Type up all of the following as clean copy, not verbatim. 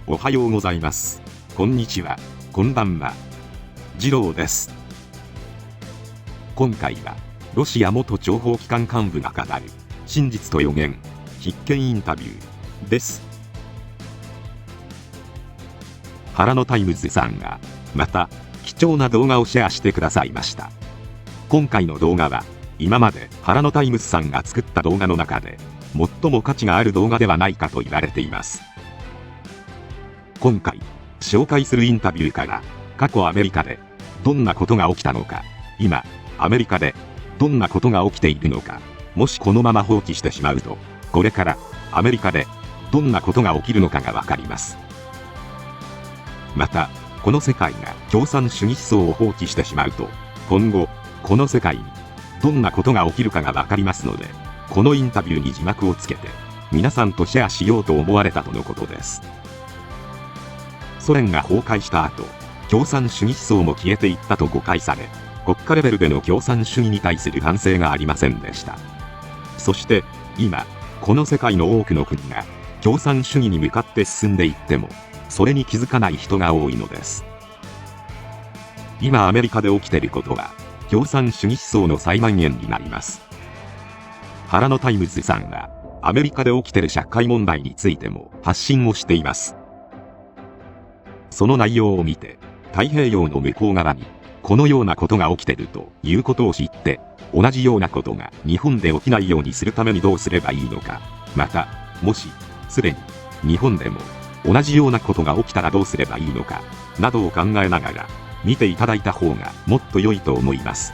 おはようございます。こんにちは。こんばんは。次郎です。今回は、ロシア元諜報機関幹部が語る、真実と予言、必見インタビューです。Haranoタイムズさんが、また、貴重な動画をシェアしてくださいました。今回の動画は、今までHaranoタイムズさんが作った動画の中で、最も価値がある動画ではないかと言われています。今回、紹介するインタビューから、過去アメリカで、どんなことが起きたのか、今、アメリカで、どんなことが起きているのか、もしこのまま放棄してしまうと、これから、アメリカで、どんなことが起きるのかがわかります。また、この世界が共産主義思想を放棄してしまうと、今後、この世界に、どんなことが起きるかがわかりますので、このインタビューに字幕をつけて、皆さんとシェアしようと思われたとのことです。ソ連が崩壊した後、共産主義思想も消えていったと誤解され、国家レベルでの共産主義に対する反省がありませんでした。そして、今、この世界の多くの国が、共産主義に向かって進んでいっても、それに気づかない人が多いのです。今アメリカで起きていることは、共産主義思想の再蔓延になります。Haranoタイムズさんは、アメリカで起きている社会問題についても発信をしています。その内容を見て、太平洋の向こう側に、このようなことが起きているということを知って、同じようなことが日本で起きないようにするためにどうすればいいのか、また、もし、すでに、日本でも、同じようなことが起きたらどうすればいいのか、などを考えながら、見ていただいた方がもっと良いと思います。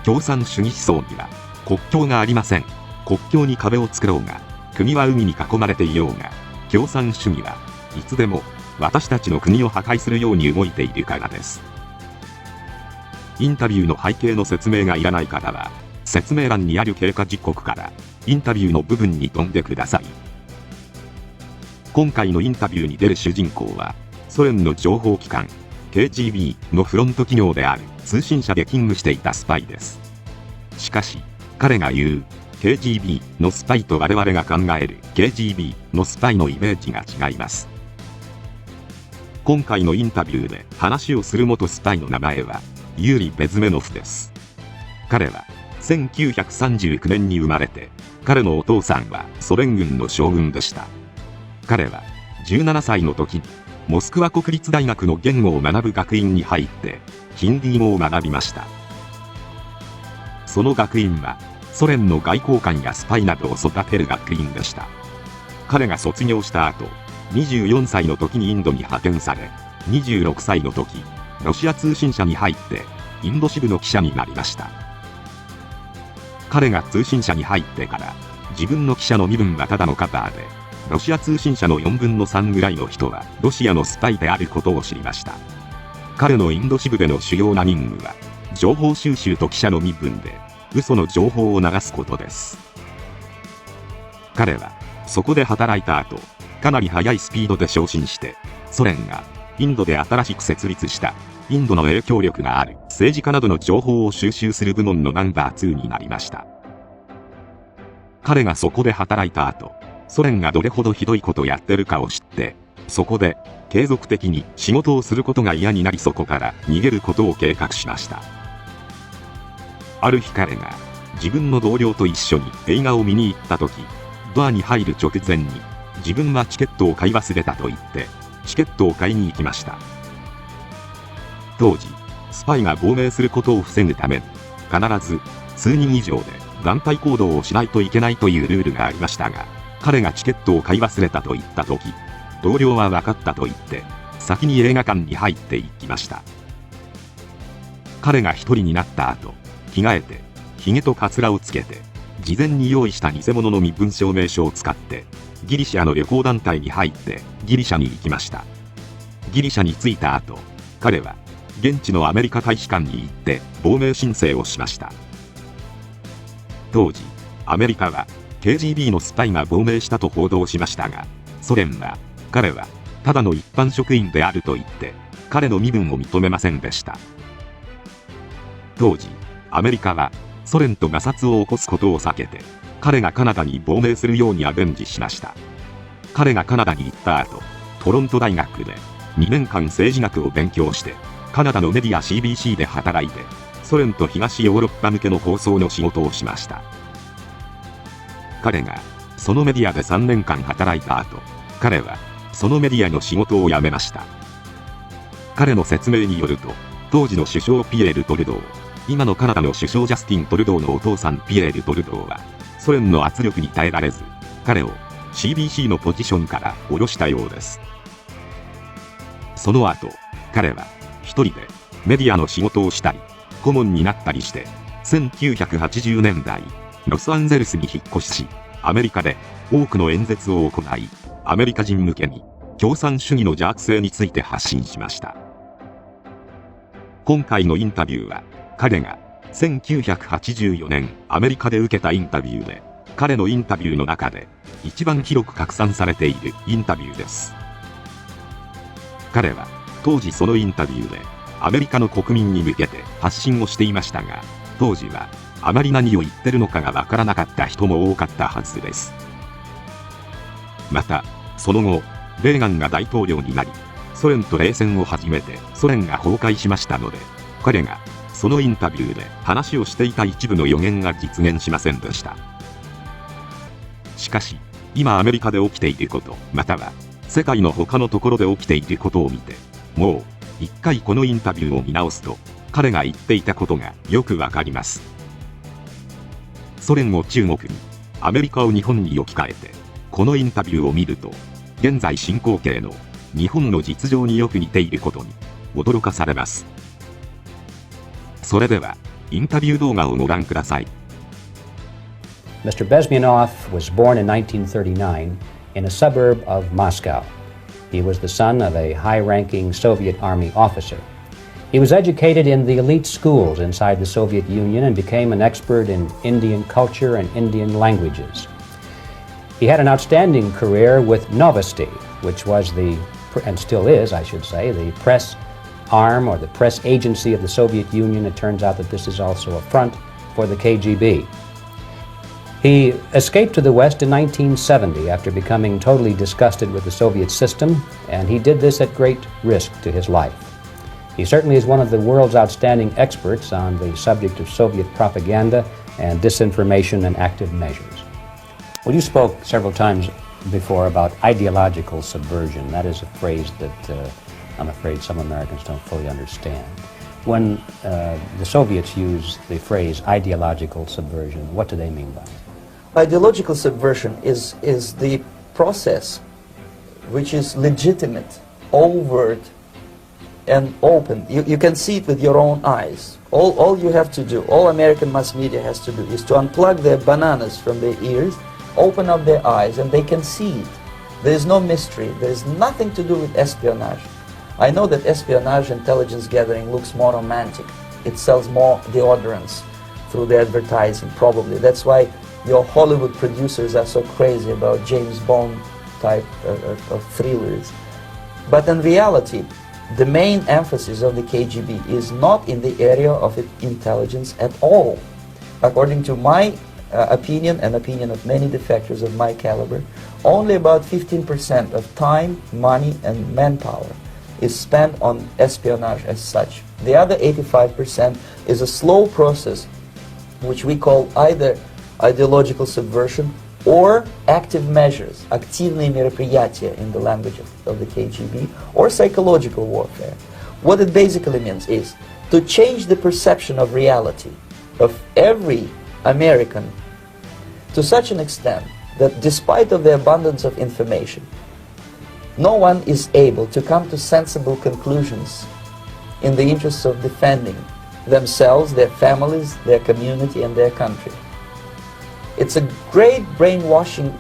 共産主義思想には、国境がありません。国境に壁を作ろうが、国は海に囲まれていようが、共産主義はいつでも、私たちの国を破壊するように動いているからです。インタビューの背景の説明がいらない方は、説明欄にある経過時刻から、インタビューの部分に飛んでください。今回のインタビューに出る主人公は、ソ連の情報機関、KGB のフロント企業である通信社で勤務していたスパイです。しかし、彼が言う、KGB のスパイと我々が考える KGB のスパイのイメージが違います。今回のインタビューで話をする元スパイの名前は、ユーリ・ベズメノフです。彼は、1939年に生まれて、彼のお父さんはソ連軍の将軍でした。彼は、17歳の時に、モスクワ国立大学の言語を学ぶ学院に入って、ヒンディー語を学びました。その学院は、ソ連の外交官やスパイなどを育てる学院でした。彼が卒業した後、24歳の時にインドに派遣され、26歳の時、ロシア通信社に入って、インド支部の記者になりました。彼が通信社に入ってから、自分の記者の身分はただのカバーで、ロシア通信社の4分の3ぐらいの人はロシアのスパイであることを知りました。彼のインド支部での主要な任務は、情報収集と記者の身分で、嘘の情報を流すことです。彼は、そこで働いた後、かなり速いスピードで昇進して、ソ連がインドで新しく設立したインドの影響力がある政治家などの情報を収集する部門のナンバー2になりました。彼がそこで働いた後、ソ連がどれほどひどいことをやってるかを知って、そこで継続的に仕事をすることが嫌になりそこから逃げることを計画しました。ある日彼が自分の同僚と一緒に映画を見に行った時、ドアに入る直前に、自分はチケットを買い忘れたと言って、チケットを買いに行きました。当時、スパイが亡命することを防ぐために、必ず数人以上で団体行動をしないといけないというルールがありましたが、彼がチケットを買い忘れたと言った時、同僚は分かったと言って、先に映画館に入っていきました。彼が一人になった後、着替えて、髭とカツラをつけて、事前に用意した偽物の身分証明書を使って、ギリシャの旅行団体に入ってギリシャに行きました。ギリシャに着いた後、彼は現地のアメリカ大使館に行って亡命申請をしました。当時、アメリカは KGB のスパイが亡命したと報道しましたが、ソ連は彼はただの一般職員であると言って彼の身分を認めませんでした。当時、アメリカはソ連と摩擦を起こすことを避けて、彼がカナダに亡命するようにアレンジしました。彼がカナダに行った後、トロント大学で2年間政治学を勉強して、カナダのメディア CBC で働いて、ソ連と東ヨーロッパ向けの放送の仕事をしました。彼がそのメディアで3年間働いた後、彼はそのメディアの仕事を辞めました。彼の説明によると、当時の首相ピエール・トルドー、今のカナダの首相ジャスティン・トルドーのお父さんピエール・トルドーは、ソ連の圧力に耐えられず、彼を CBC のポジションから下ろしたようです。その後、彼は一人でメディアの仕事をしたり、顧問になったりして、1980年代、ロサンゼルスに引っ越し、アメリカで多くの演説を行い、アメリカ人向けに共産主義の邪悪性について発信しました。今回のインタビューは、彼が1984年アメリカで受けたインタビューで、彼のインタビューの中で一番広く拡散されているインタビューです。彼は当時そのインタビューでアメリカの国民に向けて発信をしていましたが、当時はあまり何を言ってるのかがわからなかった人も多かったはずです。また、その後、レーガンが大統領になり、ソ連と冷戦を始めてソ連が崩壊しましたので、彼がそのインタビューで話をしていた一部の予言が実現しませんでした。しかし、今アメリカで起きていること、または世界の他のところで起きていることを見て、もう一回このインタビューを見直すと、彼が言っていたことがよくわかります。ソ連を中国に、アメリカを日本に置き換えて、このインタビューを見ると、現在進行形の日本の実情によく似ていることに驚かされます。それでは、インタビュー動画をご覧ください。Mr. Bezmenov was born in 1939 in a suburb of Moscow. He was the son of a high-ranking Soviet Army officer. He was educated in the elite schools inside the Soviet Union and became an expert in Indian culture and Indian languages. He had an outstanding career with Novosti, which was and still is, I should say, the press arm or the press agency of the Soviet Union. It turns out that this is also a front for the KGB. He escaped to the West in 1970 after becoming totally disgusted with the Soviet system, and he did this at great risk to his life. He certainly is one of the world's outstanding experts on the subject of Soviet propaganda and disinformation and active measures. Well, you spoke several times before about ideological subversion. That is a phrase that I'm afraid some Americans don't fully understand. When the Soviets use the phrase ideological subversion, what do they mean by it? Ideological subversion is the process which is legitimate, overt, and open. You can see it with your own eyes. All you have to do, all American mass media has to do, is to unplug their bananas from their ears, open up their eyes, and they can see it. There is no mystery. There is nothing to do with espionage. I know that espionage intelligence gathering looks more romantic. It sells more deodorants through the advertising, probably. That's why your Hollywood producers are so crazy about James Bond type of thrillers. But in reality, the main emphasis of the KGB is not in the area of intelligence at all. According to my opinion and opinion of many defectors of my caliber, only about 15% of time, money, and manpower is spent on espionage as such. The other 85% is a slow process which we call either ideological subversion or active measures, активные мероприятия in the language of the KGB, or psychological warfare. What it basically means is to change the perception of reality of every American to such an extent that despite of the abundance of information, no one is able to come to sensible conclusions in the interests of defending themselves, their families, their community, and their country. It's a great brainwashing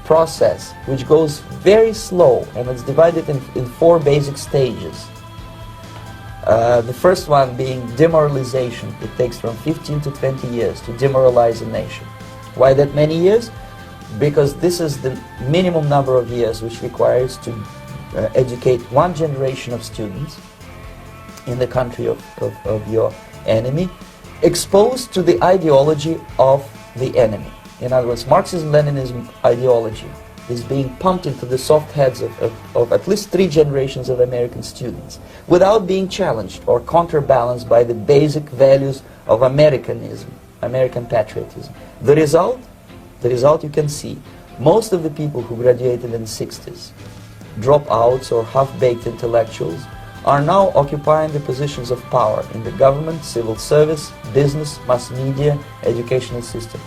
process which goes very slow, and it's divided in four basic stages. The first one being demoralization. It takes from 15 to 20 years to demoralize a nation. Why that many years? Because this is the minimum number of years which requires to educate one generation of students in the country of your enemy, exposed to the ideology of the enemy. In other words, Marxism-Leninism ideology is being pumped into the soft heads of at least 3 generations of American students without being challenged or counterbalanced by the basic values of Americanism, American patriotism. The result you can see. Most of the people who graduated in the 60s, dropouts or half-baked intellectuals, are now occupying the positions of power in the government, civil service, business, mass media, educational system.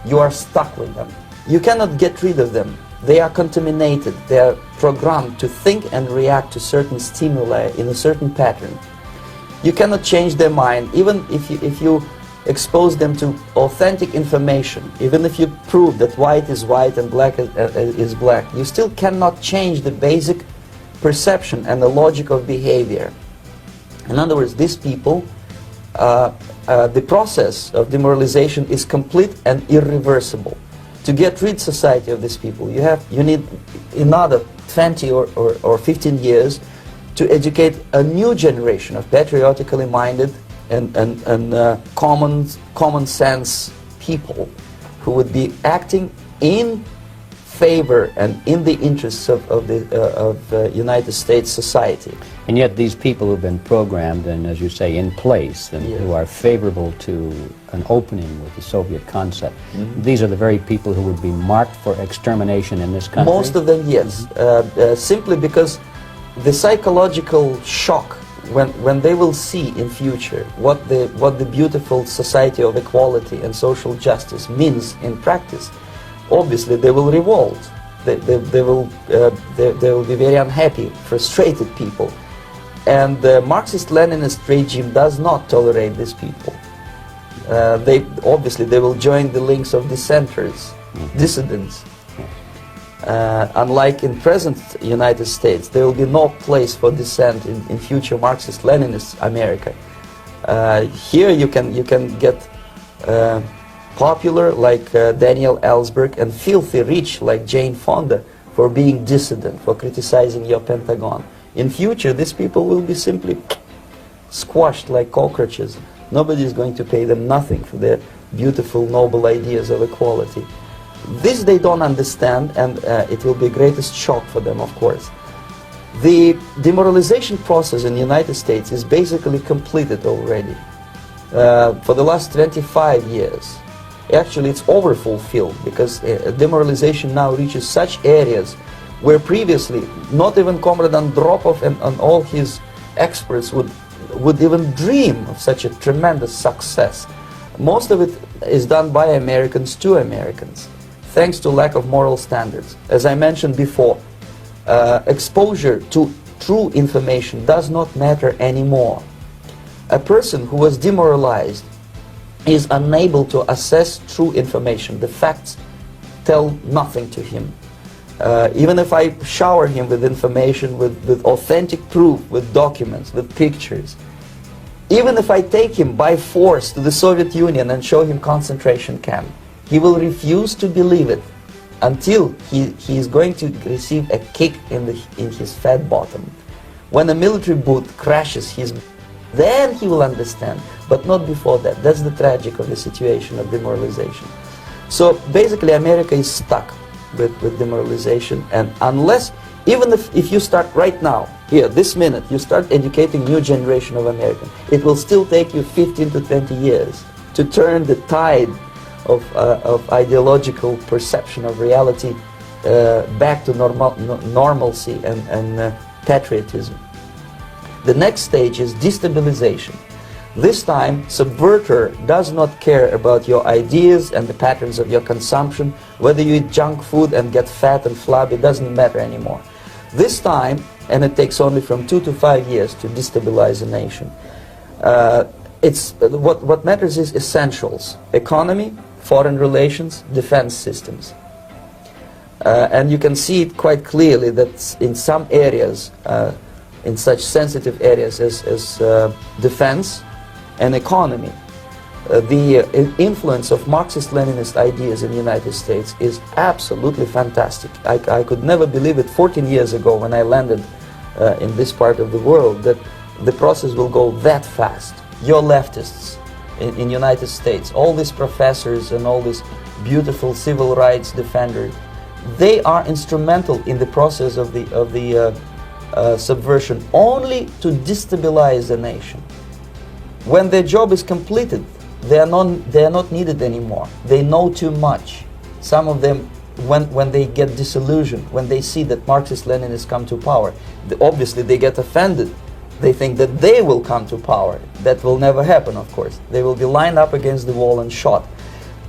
You are stuck with them. You cannot get rid of them. They are contaminated. They are programmed to think and react to certain stimuli in a certain pattern. You cannot change their mind, even if you expose them to authentic information, even if you prove that white is white and black is black. You still cannot change the basic perception and the logic of behavior. In other words, these people, the process of demoralization is complete and irreversible. To get rid society of these people, you need another 20 or 15 years to educate a new generation of patriotically minded and common sense people who would be acting in favor and in the interests of the United States society. And yet these people who've been programmed and, as you say, in place and who are favorable to an opening with the Soviet concept, these are the very people who would be marked for extermination in this country? Most of them, yes. Simply because the psychological shock when they will see in future what the beautiful society of equality and social justice means in practice, obviously they will revolt. They will be very unhappy, frustrated people. And the Marxist-Leninist regime does not tolerate these people. Obviously they will join the links of dissenters, dissidents. Unlike in present United States, there will be no place for dissent in future Marxist-Leninist America. Here you can get popular like Daniel Ellsberg and filthy rich like Jane Fonda for being dissident, for criticizing your Pentagon. In future, these people will be simply squashed like cockroaches. Nobody is going to pay them nothing for their beautiful, noble ideas of equality. This they don't understand, and it will be the greatest shock for them, of course. The demoralization process in the United States is basically completed already. For the last 25 years. Actually, it's overfulfilled because demoralization now reaches such areas where previously not even Comrade Andropov and all his experts would even dream of such a tremendous success. Most of it is done by Americans to Americans, thanks to lack of moral standards. As I mentioned before, exposure to true information does not matter anymore. A person who was demoralized is unable to assess true information. The facts tell nothing to him. Even if I shower him with information, with authentic proof, with documents, with pictures, even if I take him by force to the Soviet Union and show him concentration camp, he will refuse to believe it until he is going to receive a kick in his fat bottom. When a military boot crashes then he will understand, but not before that. That's the tragic of the situation of demoralization. So basically America is stuck with demoralization, and unless, even if you start right now, here, this minute, you start educating new generation of Americans, it will still take you 15 to 20 years to turn the tide of ideological perception of reality back to normalcy and patriotism. The next stage is destabilization. This time, subverter does not care about your ideas and the patterns of your consumption. Whether you eat junk food and get fat and flabby, it doesn't matter anymore. This time, and it takes only from 2 to 5 years to destabilize a nation, what matters is essentials: economy, foreign relations, defense systems. And you can see it quite clearly that in some areas, in such sensitive areas as defense and economy, the influence of Marxist-Leninist ideas in the United States is absolutely fantastic. I could never believe it 14 years ago when I landed in this part of the world that the process will go that fast. Your leftists in the United States, all these professors and all these beautiful civil rights defenders, they are instrumental in the process of the subversion only to destabilize the nation. When their job is completed, they are not needed anymore. They know too much. Some of them, when they get disillusioned, when they see that Marxist-Leninists come to power, obviously they get offended. They think that they will come to power. That will never happen, of course. They will be lined up against the wall and shot.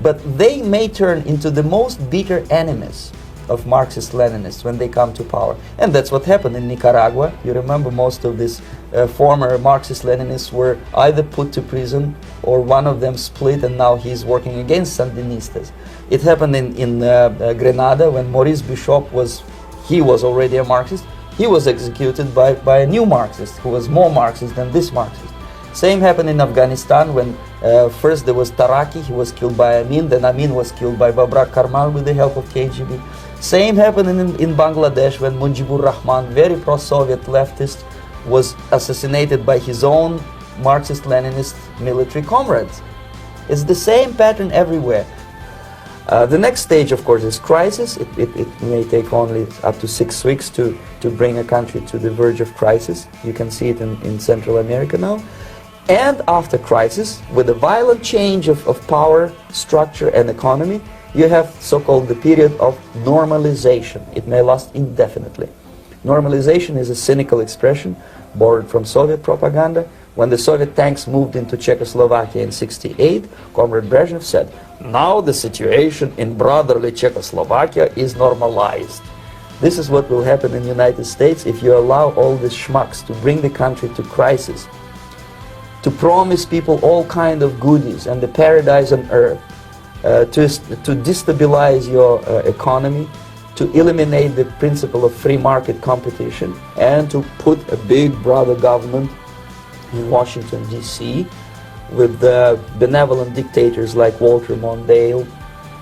But they may turn into the most bitter enemies of Marxist-Leninists when they come to power. And that's what happened in Nicaragua. You remember most of these former Marxist-Leninists were either put to prison or one of them split, and now he's working against Sandinistas. It happened in Grenada when Maurice Bishop was already a Marxist. He was executed by a new Marxist who was more Marxist than this Marxist. Same happened in Afghanistan when first there was Taraki, he was killed by Amin, then Amin was killed by Babrak Karmal with the help of KGB. Same happened in Bangladesh when Mujibur Rahman, very pro-Soviet leftist, was assassinated by his own Marxist-Leninist military comrades. It's the same pattern everywhere. The next stage, of course, is crisis. It may take only up to 6 weeks to bring a country to the verge of crisis. You can see it in Central America now. And after crisis, with a violent change of power, structure, and economy, you have so-called the period of normalization. It may last indefinitely. Normalization is a cynical expression borrowed from Soviet propaganda. When the Soviet tanks moved into Czechoslovakia in '68, Comrade Brezhnev said, "Now the situation in brotherly Czechoslovakia is normalized." This is what will happen in the United States if you allow all these schmucks to bring the country to crisis, to promise people all kind of goodies and the paradise on earth, to destabilize your economy, to eliminate the principle of free market competition, and to put a big brother government in Washington, D.C., with benevolent dictators like Walter Mondale,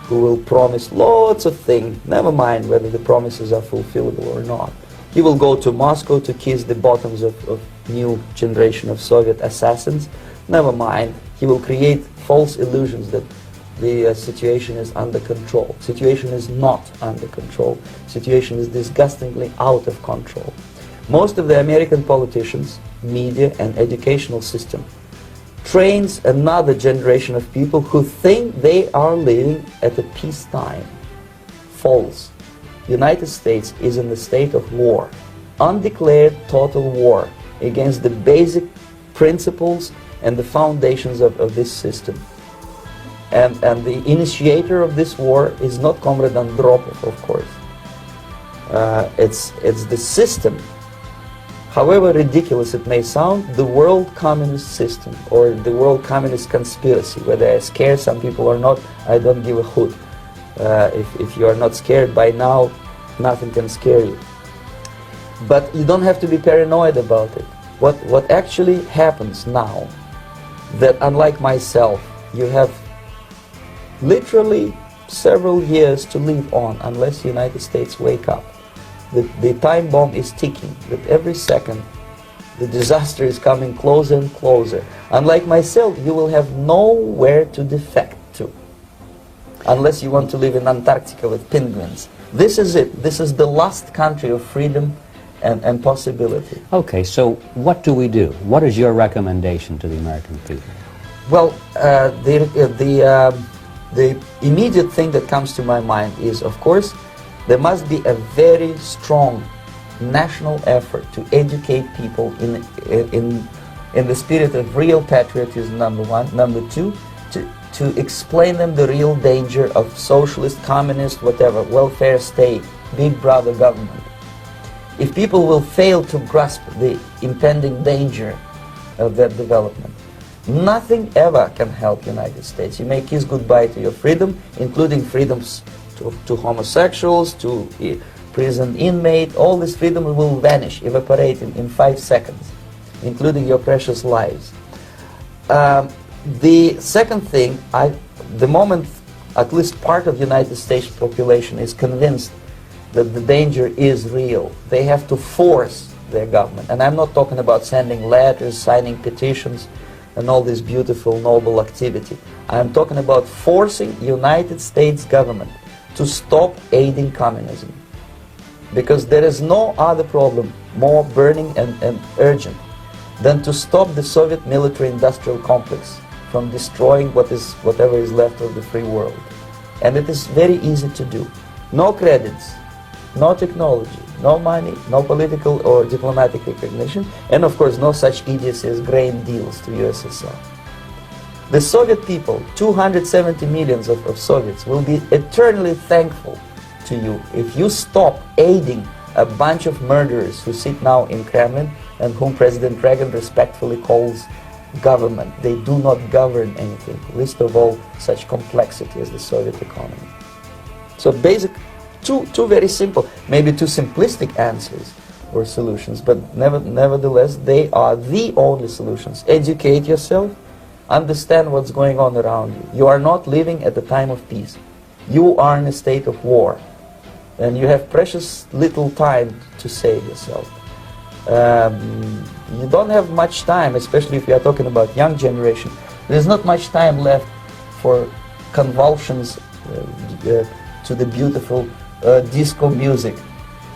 who will promise lots of things, never mind whether the promises are fulfillable or not. He will go to Moscow to kiss the bottoms of new generation of Soviet assassins, never mind. He will create false illusions that the situation is under control. Situation is not under control. Situation is disgustingly out of control. Most of the American politicians, media, and educational system trains another generation of people who think they are living at a peacetime. False. United States is in a state of war, undeclared total war against the basic principles and the foundations of this system. And the initiator of this war is not Comrade Andropov, of course. It's the system. However ridiculous it may sound, the world communist system or the world communist conspiracy, whether I'm scared some people or not, I don't give a hoot. If you are not scared by now, nothing can scare you. But you don't have to be paranoid about it. What actually happens now, that unlike myself, you have literally several years to live on unless the United States wake up. The time bomb is ticking, that every second the disaster is coming closer and closer. Unlike myself, you will have nowhere to defect to, unless you want to live in Antarctica with penguins. This is it. This is the last country of freedom and possibility. Okay, so what do we do? What is your recommendation to the American people? Well, the immediate thing that comes to my mind is, of course, there must be a very strong national effort to educate people in the spirit of real patriotism, number one. Number two, to explain them the real danger of socialist, communist, whatever, welfare state, big brother government. If people will fail to grasp the impending danger of that development, nothing ever can help United States. You may kiss goodbye to your freedom, including freedoms to homosexuals, to prison inmate. All this freedom will vanish, evaporate in 5 seconds, including your precious lives. The second thing, the moment at least part of the United States population is convinced that the danger is real, they have to force their government. And I'm not talking about sending letters, signing petitions, and all this beautiful, noble activity. I'm talking about forcing United States government to stop aiding communism. Because there is no other problem more burning and urgent than to stop the Soviet military-industrial complex from destroying whatever is left of the free world. And it is very easy to do. No credits, no technology, no money, no political or diplomatic recognition, and of course no such idiocy as grain deals to USSR. The Soviet people, 270 millions of Soviets, will be eternally thankful to you if you stop aiding a bunch of murderers who sit now in Kremlin and whom President Reagan respectfully calls government. They do not govern anything, least of all such complexity as the Soviet economy. So basic, two very simple, maybe too simplistic answers or solutions, but nevertheless they are the only solutions. Educate yourself, understand what's going on around you. You are not living at a time of peace. You are in a state of war, and you have precious little time to save yourself. You don't have much time, especially if you are talking about young generation. There's not much time left for convulsions to the beautiful disco music.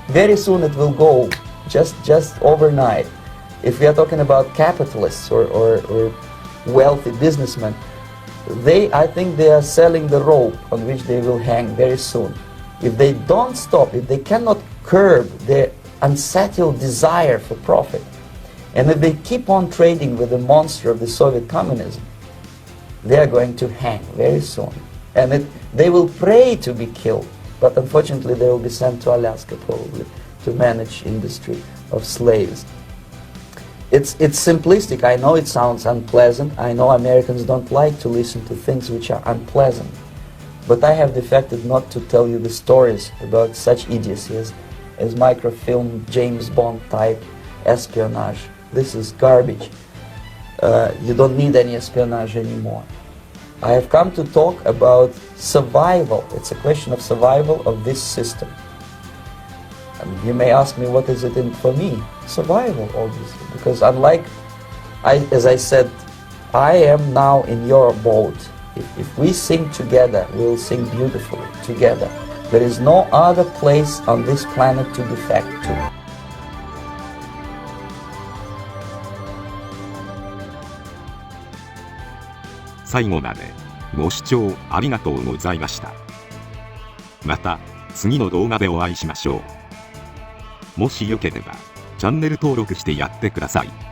Very soon it will go, just overnight. If we are talking about capitalists or wealthy businessmen, I think they are selling the rope on which they will hang very soon. If they don't stop, if they cannot curb their unsettled desire for profit, and if they keep on trading with the monster of the Soviet communism, they are going to hang very soon. And they will pray to be killed, but unfortunately they will be sent to Alaska probably to manage industry of slaves. It's simplistic. I know it sounds unpleasant. I know Americans don't like to listen to things which are unpleasant. But I have defected not to tell you the stories about such idiocy as microfilm, James Bond type espionage. This is garbage. You don't need any espionage anymore. I have come to talk about survival. It's a question of survival of this system. And you may ask me, what is it in for me? Survival, obviously, because unlike, as I said, I am now in your boat. If we sing together, we'll sing beautifully together. There is no other place on this planet to defect to. 最後までご視聴ありがとうございました。また次の動画でお会いしましょう。もしよければチャンネル登録してやってください。